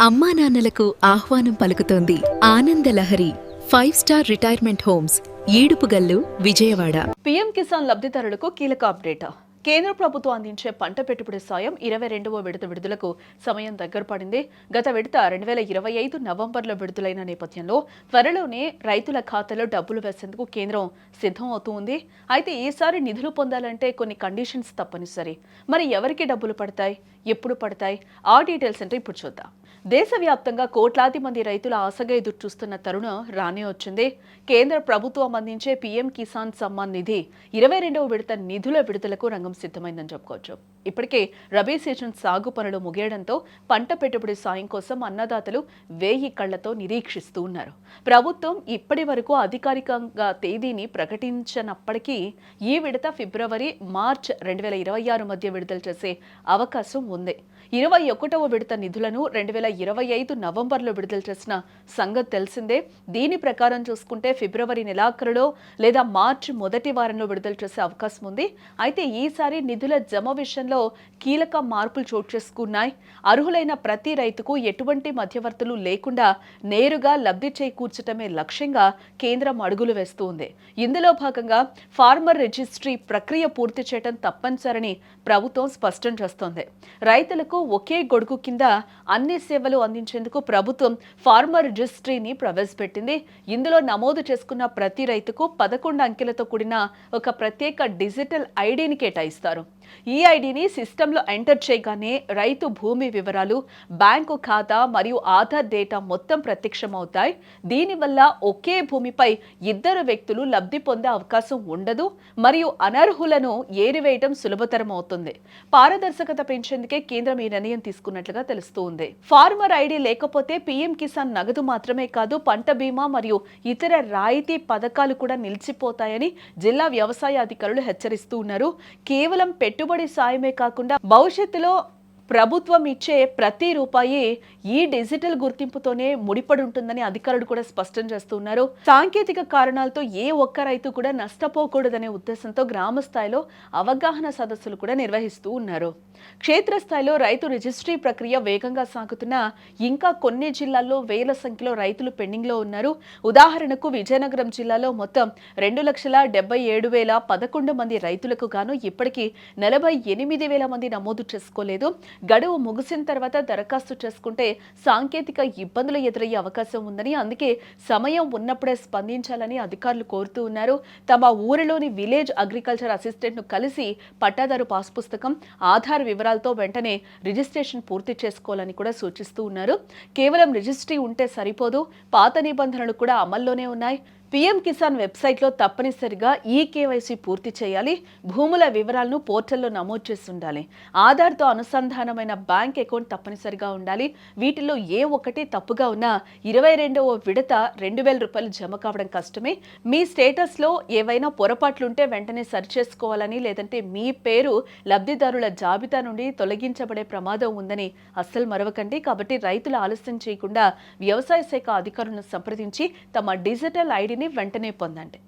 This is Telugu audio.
అమ్మా నాన్నలకు ఆహ్వానం పలుకుతోంది Anandalahari five star retirement homes Edupugallu Vijayawada. PM Kisan లబ్ధిదారులకు కీలక అప్డేట్. కేంద్ర ప్రభుత్వం అందించే పంట పెట్టుబడి సాయం 22వ విడత విడుదలకు సమయం దగ్గర పడింది. గత విడత 2025 నవంబర్లో విడుదలైన నేపథ్యంలో త్వరలోనే రైతుల ఖాతాలో డబ్బులు వేసేందుకు కేంద్రం సిద్ధం అవుతుంది. అయితే ఈసారి నిధులు పొందాలంటే కొన్ని కండిషన్స్ తప్పనిసరి. మరి ఎవరికి డబ్బులు పడతాయి, ఎప్పుడు పడతాయి, ఆ డీటెయిల్స్ అంటే ఇప్పుడు చూద్దాం. దేశవ్యాప్తంగా కోట్లాది మంది రైతుల ఆశగా ఎదురు చూస్తున్న తరుణం రానే వచ్చింది. కేంద్ర ప్రభుత్వం అందించే పీఎం కిసాన్ సమ్మాన్ నిధి 22వ విడత నిధుల విడుదలకు రంగం సిద్ధమైందని చెప్పుకోవచ్చు. ఇప్పటికే రబీ సీజన్ సాగు పనులు ముగియడంతో పంట పెట్టుబడి సాయం కోసం అన్నదాతలు 1000 కళ్లతో నిరీక్షిస్తూ ఉన్నారు. ప్రభుత్వం ఇప్పటి వరకు అధికారికంగా తేదీని ప్రకటించనప్పటికీ ఈ విడత ఫిబ్రవరి, మార్చ్ 2026 మధ్య విడుదల చేసే అవకాశం ఉంది. 21వ విడత నిధులను 2025 నవంబర్లో విడుదల చేసిన సంగతి తెలిసిందే. దీని ప్రకారం చూసుకుంటే ఫిబ్రవరి నెలాఖరులో లేదా మార్చి మొదటి వారంలో విడుదల చేసే అవకాశం ఉంది. అయితే ఈసారి నిధుల జమ విషయంలో కీలక మార్పులు చోటు చేసుకున్నాయి. అర్హులైన ప్రతి రైతుకు ఎటువంటి మధ్యవర్తులు లేకుండా నేరుగా లబ్ధి చేకూర్చడమే లక్ష్యంగా కేంద్రం అడుగులు వేస్తూ ఉంది. ఇందులో భాగంగా ఫార్మర్ రిజిస్ట్రీ ప్రక్రియ పూర్తి చేయడం తప్పనిసరని ప్రభుత్వం స్పష్టం చేస్తోంది. రైతులకు ఒకే గొడుగు కింద అన్ని సేవలు అందించేందుకు ప్రభుత్వం ఫార్మర్ రిజిస్ట్రీని ప్రవేశపెట్టింది. ఇందులో నమోదు చేసుకున్న ప్రతి రైతుకు 11 అంకెలతో కూడిన ఒక ప్రత్యేక డిజిటల్ ఐడిని కేటాయిస్తారు. ఈ ఐడిని సిస్టంలో ఎంటర్ చేయగానే రైతు భూమి వివరాలు, బ్యాంకు ఖాతా మరియు ఆధార్ డేటా మొత్తం ప్రత్యక్షమవుతాయి. దీనివల్ల ఒకే భూమిపై ఇద్దరు వ్యక్తులు లబ్ధి పొందే అవకాశం ఉండదు మరియు అనర్హులను ఏరివేయడం సులభతరం అవుతుంది. పారదర్శకత పెంచేందుకే కేంద్రం ఈ నిర్ణయం తీసుకున్నట్లుగా తెలుస్తోంది. ఫార్మర్ ఐడి లేకపోతే పీఎం కిసాన్ నగదు మాత్రమే కాదు, పంట బీమా మరియు ఇతర రాయితీ పథకాలు కూడా నిలిచిపోతాయని జిల్లా వ్యవసాయ అధికారులు హెచ్చరిస్తూ ఉన్నారు. కేవలం పెట్టుబడి సాయమే కాకుండా భవిష్యత్తులో ప్రభుత్వం ఇచ్చే ప్రతి రూపాయి ఈ డిజిటల్ గుర్తింపుతోనే ముడిపడి ఉంటుందని అధికారులు కూడా స్పష్టం చేస్తున్నారు. సాంకేతిక కారణాలతో ఏ ఒక్క రైతు కూడా నష్టపోకూడదనే ఉద్దేశంతో గ్రామ స్థాయిలో అవగాహన సదస్సులు కూడా నిర్వహిస్తూ ఉన్నారు. క్షేత్రస్థాయిలో రైతు రిజిస్ట్రీ ప్రక్రియ వేగంగా సాగుతున్నా ఇంకా కొన్ని జిల్లాల్లో వేల సంఖ్యలో రైతులు పెండింగ్లో ఉన్నారు. ఉదాహరణకు విజయనగరం జిల్లాలో మొత్తం 2,77,011 మంది రైతులకు గాను ఇప్పటికీ 48,000 మంది నమోదు చేసుకోలేదు. గడువు ముగిసిన తర్వాత దరఖాస్తు చేసుకుంటే సాంకేతిక ఇబ్బందులు ఎదురయ్యే అవకాశం ఉందని, అందుకే సమయం ఉన్నప్పుడే స్పందించాలని అధికారులు కోరుతూ ఉన్నారు. తమ ఊరిలోని విలేజ్ అగ్రికల్చర్ అసిస్టెంట్ను కలిసి పట్టాదారు పాస్ పుస్తకం, ఆధార్ వివరాలతో వెంటనే రిజిస్ట్రేషన్ పూర్తి చేసుకోవాలని కూడా సూచిస్తూ ఉన్నారు. కేవలం రిజిస్ట్రీ ఉంటే సరిపోదు, పాత నిబంధనలు కూడా అమల్లోనే ఉన్నాయి. పీఎం కిసాన్ వెబ్సైట్లో తప్పనిసరిగా ఈకేవైసీ పూర్తి చేయాలి. భూముల వివరాలను పోర్టల్లో నమోదు చేసి ఉండాలి. ఆధార్తో అనుసంధానమైన బ్యాంక్ అకౌంట్ తప్పనిసరిగా ఉండాలి. వీటిలో ఏ ఒక్కటి తప్పుగా ఉన్నా 22వ విడత 2,000 రూపాయలు జమ కావడం కష్టమే. మీ స్టేటస్లో ఏవైనా పొరపాట్లుంటే వెంటనే సరిచేసుకోవాలని, లేదంటే మీ పేరు లబ్ధిదారుల జాబితా నుండి తొలగించబడే ప్రమాదం ఉందని అస్సలు మరవకండి. కాబట్టి రైతులు ఆలస్యం చేయకుండా వ్యవసాయ శాఖ అధికారులను సంప్రదించి తమ డిజిటల్ ఐడిని వెంటనే పొందండి.